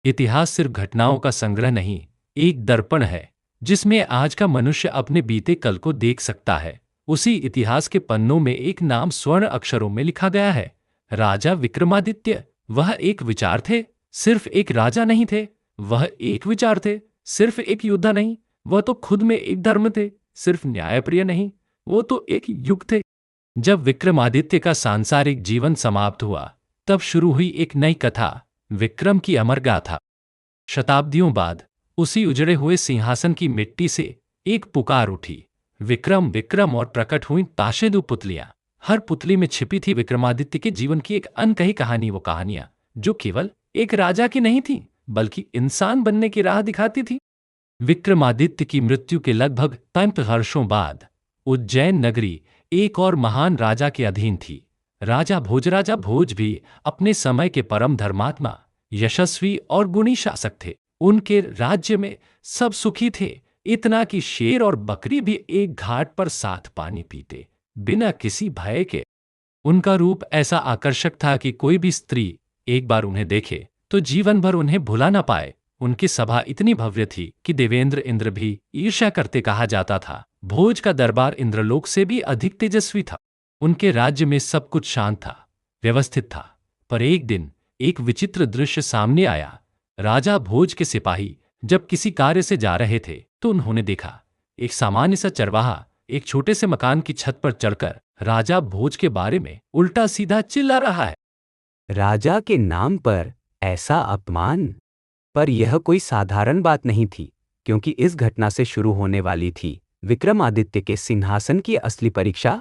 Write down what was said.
इतिहास सिर्फ घटनाओं का संग्रह नहीं, एक दर्पण है जिसमें आज का मनुष्य अपने बीते कल को देख सकता है। उसी इतिहास के पन्नों में एक नाम स्वर्ण अक्षरों में लिखा गया है, राजा विक्रमादित्य। वह एक विचार थे, सिर्फ एक राजा नहीं थे। वह एक विचार थे, सिर्फ एक योद्धा नहीं। वह तो खुद में एक धर्म थे, सिर्फ न्यायप्रिय नहीं, वो तो एक युग थे। जब विक्रमादित्य का सांसारिक जीवन समाप्त हुआ, तब शुरू हुई एक नई कथा, विक्रम की अमर गाथा। शताब्दियों बाद उसी उजड़े हुए सिंहासन की मिट्टी से एक पुकार उठी, विक्रम विक्रम, और प्रकट हुई ताशेदु पुतलियां। हर पुतली में छिपी थी विक्रमादित्य के जीवन की एक अनकही कहानी। वो कहानियां जो केवल एक राजा की नहीं थी, बल्कि इंसान बनने की राह दिखाती थी। विक्रमादित्य की मृत्यु के लगभग 35 वर्षों बाद उज्जैन नगरी एक और महान राजा के अधीन थी। राजा भोज भी अपने समय के परम धर्मात्मा, यशस्वी और गुणी शासक थे। उनके राज्य में सब सुखी थे, इतना कि शेर और बकरी भी एक घाट पर साथ पानी पीते, बिना किसी भय के। उनका रूप ऐसा आकर्षक था कि कोई भी स्त्री एक बार उन्हें देखे तो जीवन भर उन्हें भुला ना पाए। उनकी सभा इतनी भव्य थी कि देवेंद्र इंद्र भी ईर्ष्या करते कहा जाता था। भोज का दरबार इंद्रलोक से भी अधिक तेजस्वी था। उनके राज्य में सब कुछ शांत था, व्यवस्थित था। पर एक दिन एक विचित्र दृश्य सामने आया। राजा भोज के सिपाही जब किसी कार्य से जा रहे थे तो उन्होंने देखा, एक सामान्य सा चरवाहा एक छोटे से मकान की छत पर चढ़कर राजा भोज के बारे में उल्टा सीधा चिल्ला रहा है। राजा के नाम पर ऐसा अपमान! पर यह कोई साधारण बात नहीं थी, क्योंकि इस घटना से शुरू होने वाली थी विक्रमादित्य के सिंहासन की असली परीक्षा।